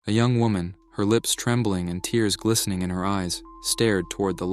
A young woman, her lips trembling and tears glistening in her eyes, stared toward the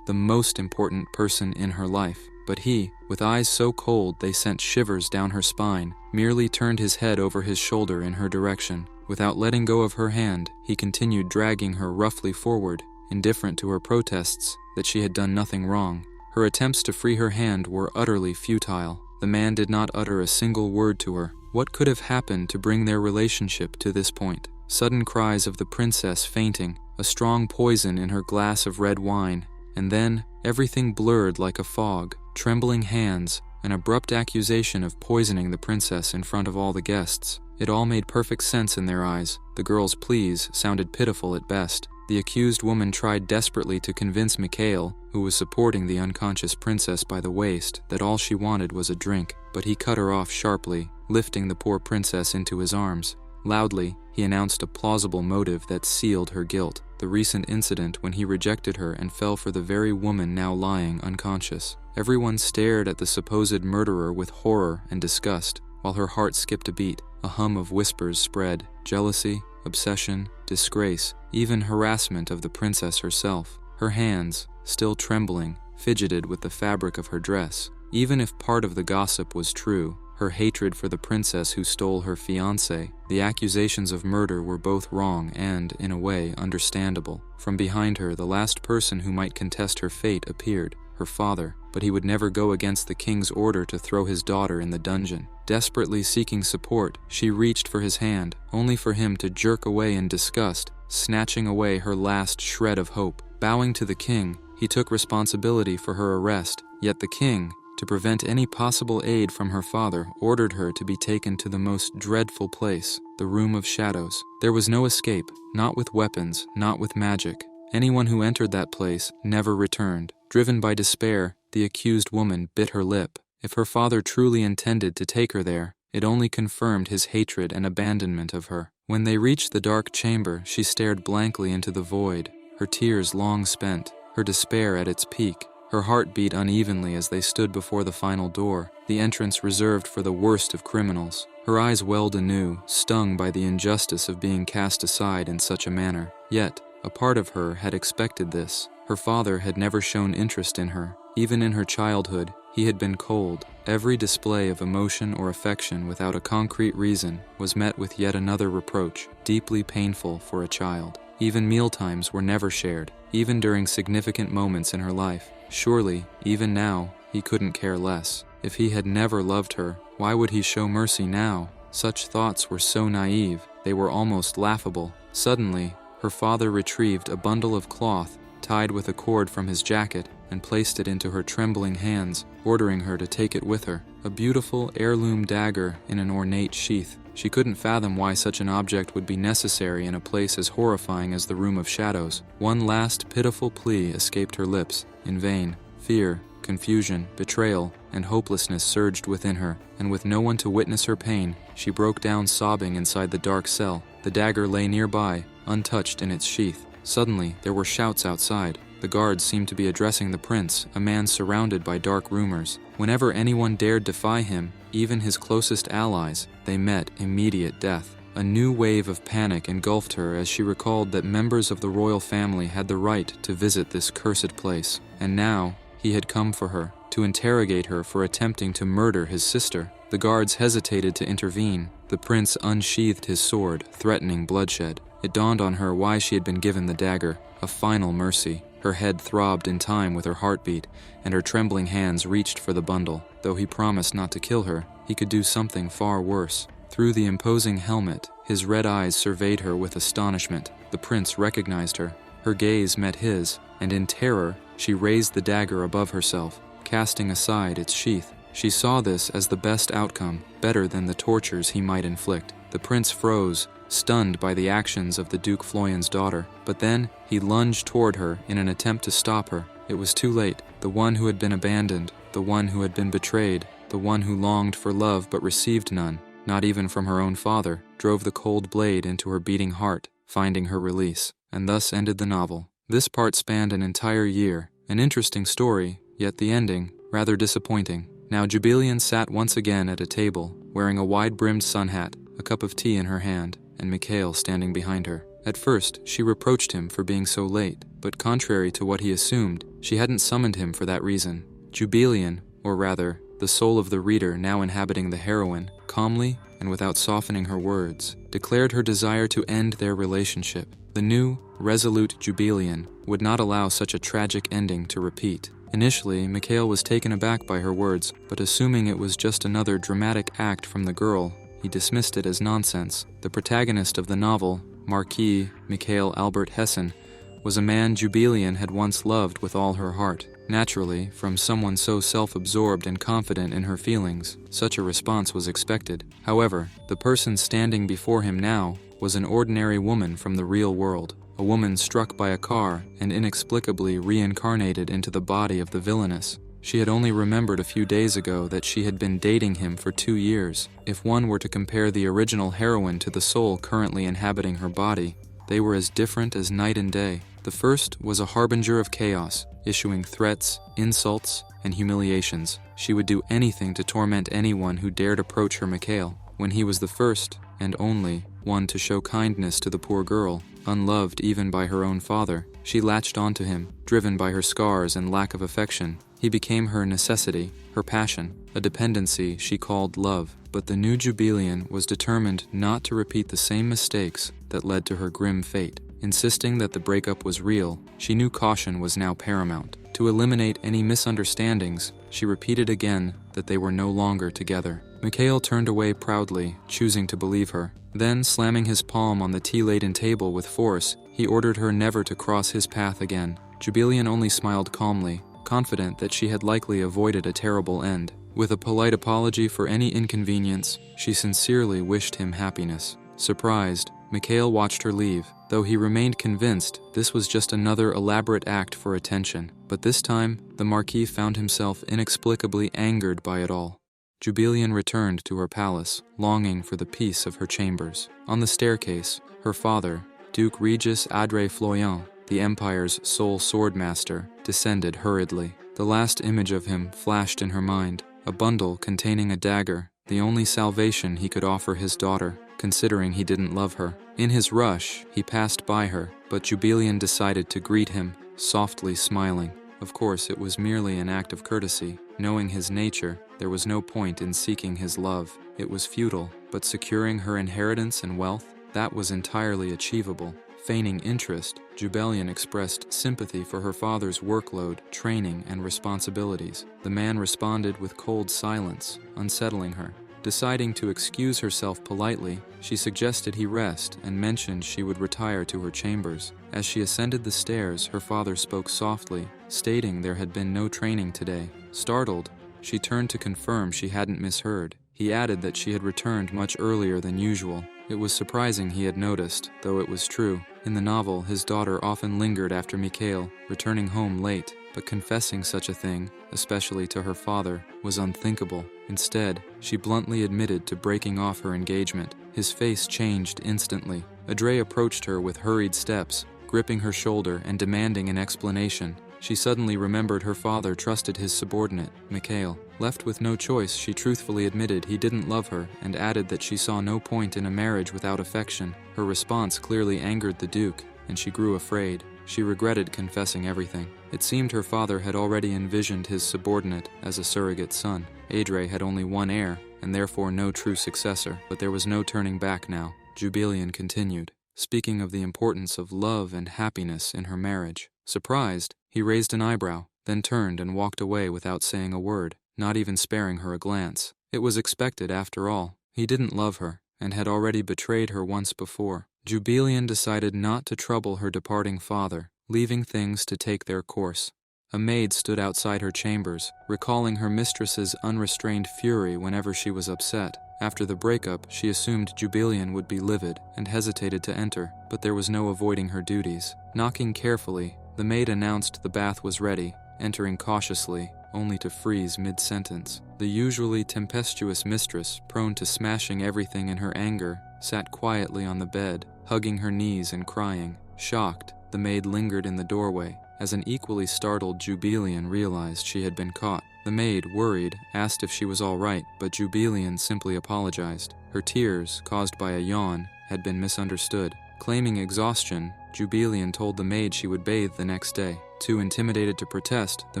the most important person in her life. But he, with eyes so cold they sent shivers down her spine, merely turned his head over his shoulder in her direction. Without letting go of her hand, he continued dragging her roughly forward, indifferent to her protests that she had done nothing wrong. Her attempts to free her hand were utterly futile. The man did not utter a single word to her. What could have happened to bring their relationship to this point? Sudden cries of the princess fainting, a strong poison in her glass of red wine, and then everything blurred like a fog. Trembling hands, an abrupt accusation of poisoning the princess in front of all the guests. It all made perfect sense in their eyes. The girl's pleas sounded pitiful at best. The accused woman tried desperately to convince Mikhail, who was supporting the unconscious princess by the waist, that all she wanted was a drink, but he cut her off sharply, lifting the poor princess into his arms. Loudly, he announced a plausible motive that sealed her guilt, the recent incident when he rejected her and fell for the very woman now lying unconscious. Everyone stared at the supposed murderer with horror and disgust, while her heart skipped a beat. A hum of whispers spread: jealousy, obsession, disgrace, even harassment of the princess herself. Her hands, still trembling, fidgeted with the fabric of her dress. Even if part of the gossip was true, her hatred for the princess who stole her fiancé, the accusations of murder were both wrong and, in a way, understandable. From behind her, the last person who might contest her fate appeared, her father, but he would never go against the king's order to throw his daughter in the dungeon. Desperately seeking support, she reached for his hand, only for him to jerk away in disgust, snatching away her last shred of hope. Bowing to the king, he took responsibility for her arrest, yet the king, to prevent any possible aid from her father, ordered her to be taken to the most dreadful place, the Room of Shadows. There was no escape, not with weapons, not with magic. Anyone who entered that place never returned. Driven by despair, the accused woman bit her lip. If her father truly intended to take her there, it only confirmed his hatred and abandonment of her. When they reached the dark chamber, she stared blankly into the void, her tears long spent, her despair at its peak. Her heart beat unevenly as they stood before the final door, the entrance reserved for the worst of criminals. Her eyes welled anew, stung by the injustice of being cast aside in such a manner. Yet, a part of her had expected this. Her father had never shown interest in her. Even in her childhood, he had been cold. Every display of emotion or affection without a concrete reason was met with yet another reproach, deeply painful for a child. Even mealtimes were never shared, even during significant moments in her life. Surely, even now, he couldn't care less. If he had never loved her, why would he show mercy now? Such thoughts were so naive, they were almost laughable. Suddenly, her father retrieved a bundle of cloth, tied with a cord from his jacket, and placed it into her trembling hands, ordering her to take it with her. A beautiful heirloom dagger in an ornate sheath. She couldn't fathom why such an object would be necessary in a place as horrifying as the Room of Shadows. One last pitiful plea escaped her lips. In vain. Fear, confusion, betrayal, and hopelessness surged within her, and with no one to witness her pain, she broke down sobbing inside the dark cell. The dagger lay nearby, untouched in its sheath. Suddenly, there were shouts outside. The guards seemed to be addressing the prince, a man surrounded by dark rumors. Whenever anyone dared defy him, even his closest allies, they met immediate death. A new wave of panic engulfed her as she recalled that members of the royal family had the right to visit this cursed place. And now, he had come for her, to interrogate her for attempting to murder his sister. The guards hesitated to intervene. The prince unsheathed his sword, threatening bloodshed. It dawned on her why she had been given the dagger, a final mercy. Her head throbbed in time with her heartbeat, and her trembling hands reached for the bundle. Though he promised not to kill her, he could do something far worse. Through the imposing helmet, his red eyes surveyed her with astonishment. The prince recognized her. Her gaze met his, and in terror, she raised the dagger above herself, casting aside its sheath. She saw this as the best outcome, better than the tortures he might inflict. The prince froze, stunned by the actions of the Duke Floyan's daughter. But then, he lunged toward her in an attempt to stop her. It was too late. The one who had been abandoned, the one who had been betrayed, the one who longed for love but received none, not even from her own father, drove the cold blade into her beating heart, finding her release. And thus ended the novel. This part spanned an entire year. An interesting story, yet the ending, rather disappointing. Now Jubelian sat once again at a table, wearing a wide-brimmed sun hat, a cup of tea in her hand. and Mikhail standing behind her. At first, she reproached him for being so late, but contrary to what he assumed, she hadn't summoned him for that reason. Jubelian, or rather, the soul of the reader now inhabiting the heroine, calmly and without softening her words, declared her desire to end their relationship. The new, resolute Jubelian would not allow such a tragic ending to repeat. Initially, Mikhail was taken aback by her words, but assuming it was just another dramatic act from the girl, he dismissed it as nonsense. The protagonist of the novel, Marquis Mikhail Albert Hessen, was a man Jubelian had once loved with all her heart. Naturally, from someone so self-absorbed and confident in her feelings, such a response was expected. However, the person standing before him now was an ordinary woman from the real world, a woman struck by a car and inexplicably reincarnated into the body of the villainess. She had only remembered a few days ago that she had been dating him for 2 years. If one were to compare the original heroine to the soul currently inhabiting her body, they were as different as night and day. The first was a harbinger of chaos, issuing threats, insults, and humiliations. She would do anything to torment anyone who dared approach her Mikhail. When he was the first, and only, one to show kindness to the poor girl, unloved even by her own father, she latched onto him, driven by her scars and lack of affection. He became her necessity, her passion, a dependency she called love. But the new Jubelian was determined not to repeat the same mistakes that led to her grim fate. Insisting that the breakup was real, she knew caution was now paramount. To eliminate any misunderstandings, she repeated again that they were no longer together. Mikhail turned away proudly, choosing to believe her. Then, slamming his palm on the tea-laden table with force, he ordered her never to cross his path again. Jubelian only smiled calmly, confident that she had likely avoided a terrible end. With a polite apology for any inconvenience, she sincerely wished him happiness. Surprised, Mikhail watched her leave, though he remained convinced this was just another elaborate act for attention. But this time, the Marquis found himself inexplicably angered by it all. Jubelian returned to her palace, longing for the peace of her chambers. On the staircase, her father, Duke Regis Adré Floyant, the Empire's sole swordmaster, descended hurriedly. The last image of him flashed in her mind, a bundle containing a dagger, the only salvation he could offer his daughter, considering he didn't love her. In his rush, he passed by her, but Jubelian decided to greet him, softly smiling. Of course, it was merely an act of courtesy. Knowing his nature, there was no point in seeking his love. It was futile, but securing her inheritance and wealth, that was entirely achievable. Feigning interest, Jubelian expressed sympathy for her father's workload, training, and responsibilities. The man responded with cold silence, unsettling her. Deciding to excuse herself politely, she suggested he rest and mentioned she would retire to her chambers. As she ascended the stairs, her father spoke softly, stating there had been no training today. Startled, she turned to confirm she hadn't misheard. He added that she had returned much earlier than usual. It was surprising he had noticed, though it was true. In the novel, his daughter often lingered after Mikhail, returning home late, but confessing such a thing, especially to her father, was unthinkable. Instead, she bluntly admitted to breaking off her engagement. His face changed instantly. Adré approached her with hurried steps, gripping her shoulder and demanding an explanation. She suddenly remembered her father trusted his subordinate, Mikhail. Left with no choice, she truthfully admitted he didn't love her and added that she saw no point in a marriage without affection. Her response clearly angered the Duke, and she grew afraid. She regretted confessing everything. It seemed her father had already envisioned his subordinate as a surrogate son. Adré had only one heir, and therefore no true successor, but there was no turning back now. Jubelian continued, speaking of the importance of love and happiness in her marriage. Surprised, he raised an eyebrow, then turned and walked away without saying a word, not even sparing her a glance. It was expected, after all. He didn't love her, and had already betrayed her once before. Jubelian decided not to trouble her departing father, leaving things to take their course. A maid stood outside her chambers, recalling her mistress's unrestrained fury whenever she was upset. After the breakup, she assumed Jubelian would be livid and hesitated to enter, but there was no avoiding her duties. Knocking carefully, the maid announced the bath was ready, entering cautiously, only to freeze mid-sentence. The usually tempestuous mistress, prone to smashing everything in her anger, sat quietly on the bed, hugging her knees and crying. Shocked, the maid lingered in the doorway, as an equally startled Jubelian realized she had been caught. The maid, worried, asked if she was all right, but Jubelian simply apologized. Her tears, caused by a yawn, had been misunderstood. Claiming exhaustion, Jubelian told the maid she would bathe the next day. Too intimidated to protest, the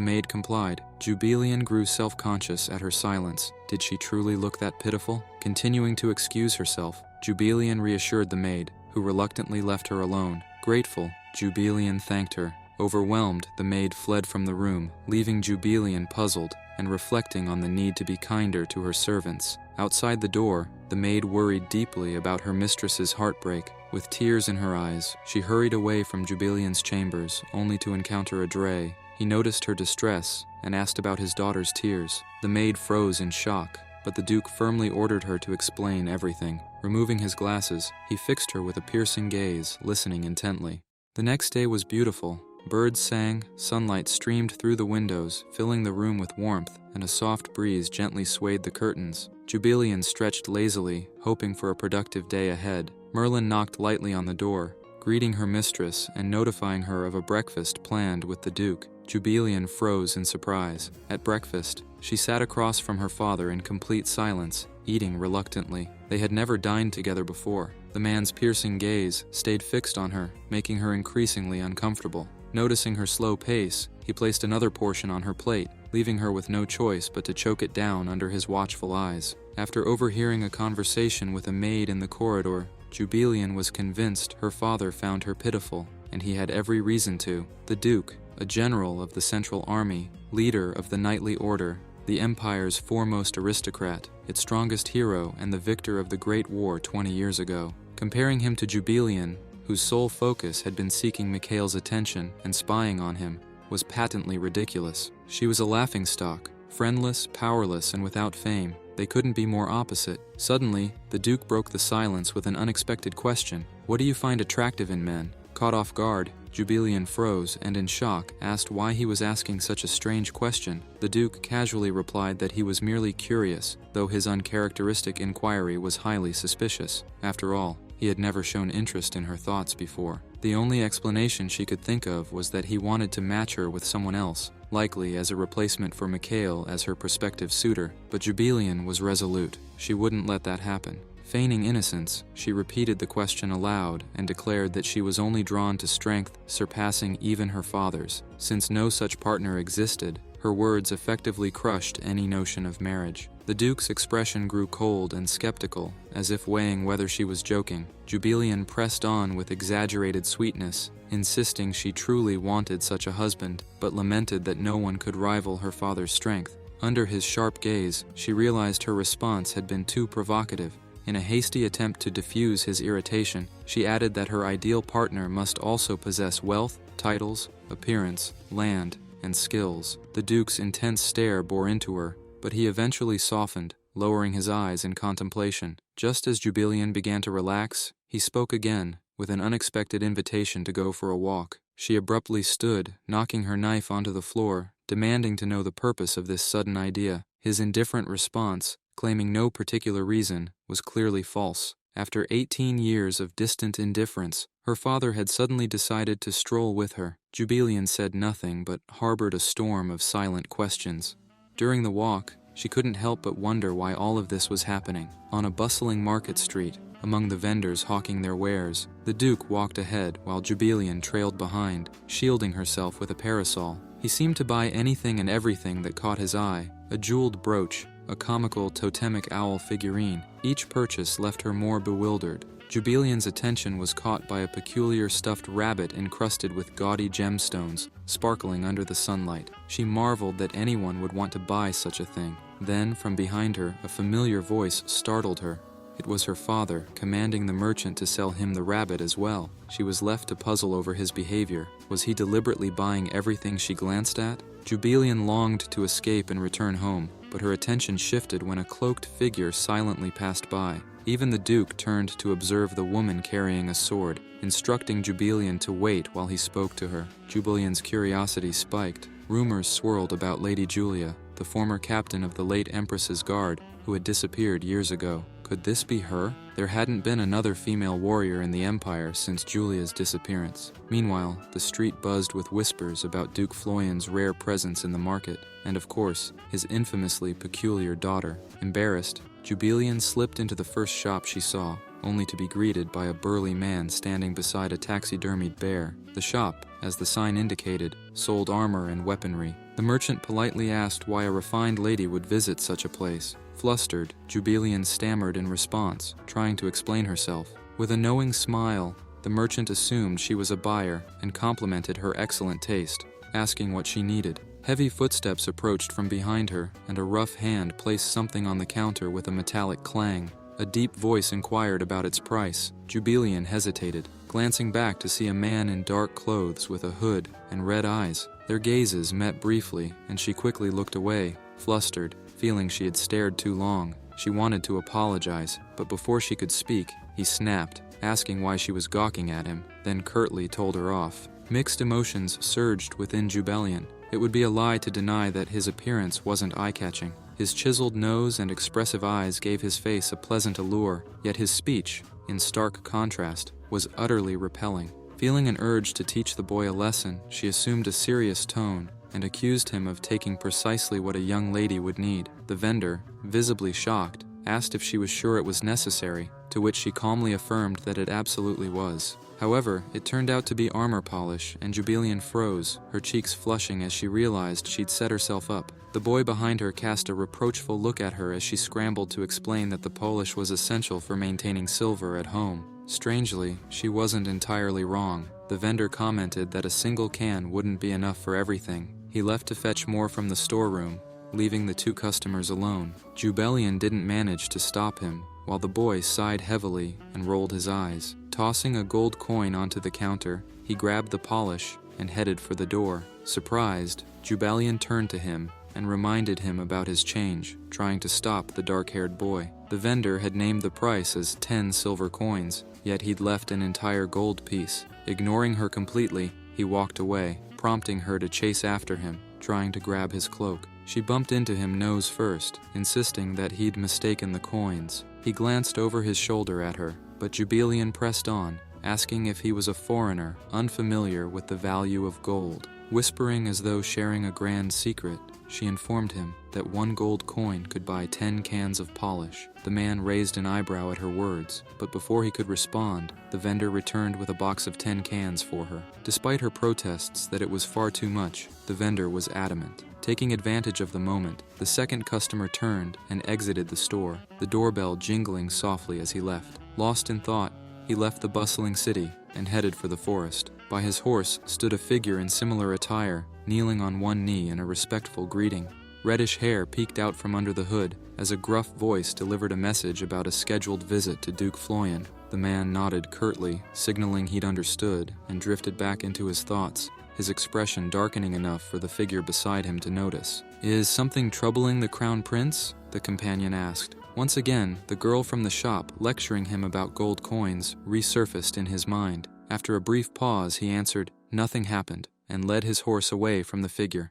maid complied. Jubelian grew self-conscious at her silence. Did she truly look that pitiful? Continuing to excuse herself, Jubelian reassured the maid, who reluctantly left her alone. Grateful, Jubelian thanked her. Overwhelmed, the maid fled from the room, leaving Jubelian puzzled and reflecting on the need to be kinder to her servants. Outside the door, the maid worried deeply about her mistress's heartbreak. With tears in her eyes, she hurried away from Jubelian's chambers, only to encounter a Dre. He noticed her distress and asked about his daughter's tears. The maid froze in shock, but the Duke firmly ordered her to explain everything. Removing his glasses, he fixed her with a piercing gaze, listening intently. The next day was beautiful. Birds sang, sunlight streamed through the windows, filling the room with warmth, and a soft breeze gently swayed the curtains. Jubelian stretched lazily, hoping for a productive day ahead. Merlin knocked lightly on the door, greeting her mistress and notifying her of a breakfast planned with the Duke. Jubelian froze in surprise. At breakfast, she sat across from her father in complete silence, eating reluctantly. They had never dined together before. The man's piercing gaze stayed fixed on her, making her increasingly uncomfortable. Noticing her slow pace, he placed another portion on her plate, leaving her with no choice but to choke it down under his watchful eyes. After overhearing a conversation with a maid in the corridor, Jubelian was convinced her father found her pitiful, and he had every reason to. The Duke, a general of the Central Army, leader of the Knightly Order, the Empire's foremost aristocrat, its strongest hero, and the victor of the Great War 20 years ago. Comparing him to Jubelian, whose sole focus had been seeking Mikhail's attention and spying on him, was patently ridiculous. She was a laughingstock, friendless, powerless, and without fame. They couldn't be more opposite. Suddenly, the Duke broke the silence with an unexpected question. "What do you find attractive in men?" Caught off guard, Jubelian froze and in shock asked why he was asking such a strange question. The Duke casually replied that he was merely curious, though his uncharacteristic inquiry was highly suspicious. After all, he had never shown interest in her thoughts before. The only explanation she could think of was that he wanted to match her with someone else, likely as a replacement for Mikhail as her prospective suitor. But Jubelian was resolute. She wouldn't let that happen. Feigning innocence, she repeated the question aloud and declared that she was only drawn to strength surpassing even her father's. Since no such partner existed, her words effectively crushed any notion of marriage. The Duke's expression grew cold and skeptical, as if weighing whether she was joking. Jubelian pressed on with exaggerated sweetness, insisting she truly wanted such a husband, but lamented that no one could rival her father's strength. Under his sharp gaze, she realized her response had been too provocative. In a hasty attempt to diffuse his irritation, she added that her ideal partner must also possess wealth, titles, appearance, land, and skills. The Duke's intense stare bore into her, but he eventually softened, lowering his eyes in contemplation. Just as Jubelian began to relax, he spoke again, with an unexpected invitation to go for a walk. She abruptly stood, knocking her knife onto the floor, demanding to know the purpose of this sudden idea. His indifferent response, claiming no particular reason, was clearly false. After 18 years of distant indifference, her father had suddenly decided to stroll with her. Jubelian said nothing but harbored a storm of silent questions. During the walk, she couldn't help but wonder why all of this was happening. On a bustling market street, among the vendors hawking their wares, the Duke walked ahead while Jubelian trailed behind, shielding herself with a parasol. He seemed to buy anything and everything that caught his eye: a jeweled brooch, a comical totemic owl figurine. Each purchase left her more bewildered. Jubelian's attention was caught by a peculiar stuffed rabbit encrusted with gaudy gemstones, sparkling under the sunlight. She marveled that anyone would want to buy such a thing. Then, from behind her, a familiar voice startled her. It was her father, commanding the merchant to sell him the rabbit as well. She was left to puzzle over his behavior. Was he deliberately buying everything she glanced at? Jubelian longed to escape and return home, but her attention shifted when a cloaked figure silently passed by. Even the Duke turned to observe the woman carrying a sword, instructing Jubelian to wait while he spoke to her. Jubelian's curiosity spiked. Rumors swirled about Lady Julia, the former captain of the late Empress's guard, who had disappeared years ago. Could this be her? There hadn't been another female warrior in the Empire since Julia's disappearance. Meanwhile, the street buzzed with whispers about Duke Floyan's rare presence in the market, and of course, his infamously peculiar daughter. Embarrassed, Jubelian slipped into the first shop she saw, only to be greeted by a burly man standing beside a taxidermied bear. The shop, as the sign indicated, sold armor and weaponry. The merchant politely asked why a refined lady would visit such a place. Flustered, Jubelian stammered in response, trying to explain herself. With a knowing smile, the merchant assumed she was a buyer and complimented her excellent taste, asking what she needed. Heavy footsteps approached from behind her, and a rough hand placed something on the counter with a metallic clang. A deep voice inquired about its price. Jubelian hesitated, glancing back to see a man in dark clothes with a hood and red eyes. Their gazes met briefly, and she quickly looked away, flustered, feeling she had stared too long. She wanted to apologize, but before she could speak, he snapped, asking why she was gawking at him, then curtly told her off. Mixed emotions surged within Jubelian. It would be a lie to deny that his appearance wasn't eye-catching. His chiseled nose and expressive eyes gave his face a pleasant allure, yet his speech, in stark contrast, was utterly repelling. Feeling an urge to teach the boy a lesson, she assumed a serious tone and accused him of taking precisely what a young lady would need. The vendor, visibly shocked, asked if she was sure it was necessary, to which she calmly affirmed that it absolutely was. However, it turned out to be armor polish, and Jubelian froze, her cheeks flushing as she realized she'd set herself up. The boy behind her cast a reproachful look at her as she scrambled to explain that the polish was essential for maintaining silver at home. Strangely, she wasn't entirely wrong. The vendor commented that a single can wouldn't be enough for everything. He left to fetch more from the storeroom, leaving the two customers alone. Jubelian didn't manage to stop him, while the boy sighed heavily and rolled his eyes. Tossing a gold coin onto the counter, he grabbed the polish and headed for the door. Surprised, Jubelian turned to him and reminded him about his change, trying to stop the dark-haired boy. The vendor had named the price as 10 silver coins, yet he'd left an entire gold piece. Ignoring her completely, he walked away, prompting her to chase after him, trying to grab his cloak. She bumped into him nose first, insisting that he'd mistaken the coins. He glanced over his shoulder at her, but Jubelian pressed on, asking if he was a foreigner, unfamiliar with the value of gold. Whispering as though sharing a grand secret, she informed him that 1 gold coin could buy 10 cans of polish. The man raised an eyebrow at her words, but before he could respond, the vendor returned with a box of 10 cans for her. Despite her protests that it was far too much, the vendor was adamant. Taking advantage of the moment, the second customer turned and exited the store, the doorbell jingling softly as he left. Lost in thought, he left the bustling city and headed for the forest. By his horse stood a figure in similar attire, kneeling on one knee in a respectful greeting. Reddish hair peeked out from under the hood as a gruff voice delivered a message about a scheduled visit to Duke Floyan. The man nodded curtly, signaling he'd understood, and drifted back into his thoughts, his expression darkening enough for the figure beside him to notice. "Is something troubling the Crown Prince?" the companion asked. Once again, the girl from the shop, lecturing him about gold coins, resurfaced in his mind. After a brief pause, he answered, "Nothing happened," and led his horse away from the figure.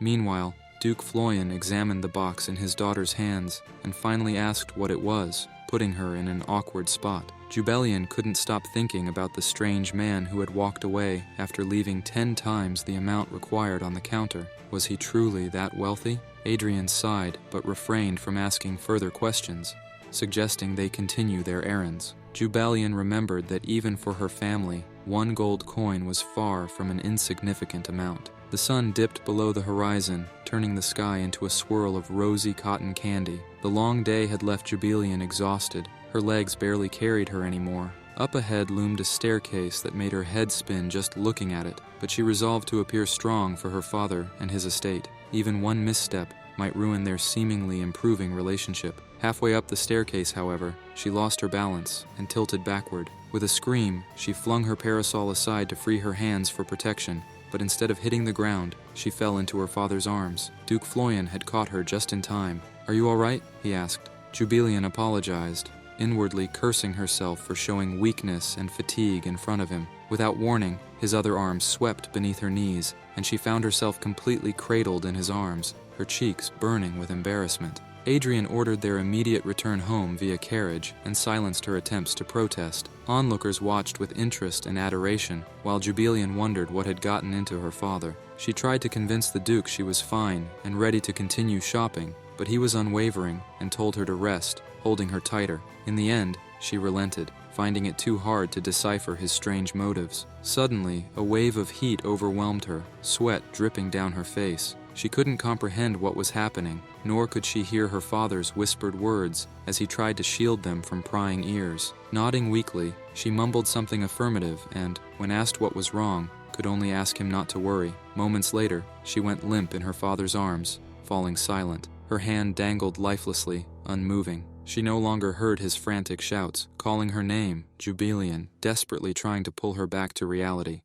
Meanwhile, Duke Floyan examined the box in his daughter's hands and finally asked what it was, putting her in an awkward spot. Jubelian couldn't stop thinking about the strange man who had walked away after leaving 10 times the amount required on the counter. Was he truly that wealthy? Adrian sighed, but refrained from asking further questions, suggesting they continue their errands. Jubelian remembered that even for her family, 1 gold coin was far from an insignificant amount. The sun dipped below the horizon, turning the sky into a swirl of rosy cotton candy. The long day had left Jubelian exhausted. Her legs barely carried her anymore. Up ahead loomed a staircase that made her head spin just looking at it, but she resolved to appear strong for her father and his estate. Even one misstep might ruin their seemingly improving relationship. Halfway up the staircase, however, she lost her balance and tilted backward. With a scream, she flung her parasol aside to free her hands for protection, but instead of hitting the ground, she fell into her father's arms. Duke Floyan had caught her just in time. "Are you all right?" he asked. Jubelian apologized, inwardly cursing herself for showing weakness and fatigue in front of him. Without warning, his other arm swept beneath her knees, and she found herself completely cradled in his arms, her cheeks burning with embarrassment. Adrian ordered their immediate return home via carriage and silenced her attempts to protest. Onlookers watched with interest and adoration, while Jubelian wondered what had gotten into her father. She tried to convince the Duke she was fine and ready to continue shopping, but he was unwavering and told her to rest, holding her tighter. In the end, she relented, finding it too hard to decipher his strange motives. Suddenly, a wave of heat overwhelmed her, sweat dripping down her face. She couldn't comprehend what was happening, nor could she hear her father's whispered words as he tried to shield them from prying ears. Nodding weakly, she mumbled something affirmative and, when asked what was wrong, could only ask him not to worry. Moments later, she went limp in her father's arms, falling silent. Her hand dangled lifelessly, unmoving. She no longer heard his frantic shouts, calling her name, Jubelian, desperately trying to pull her back to reality.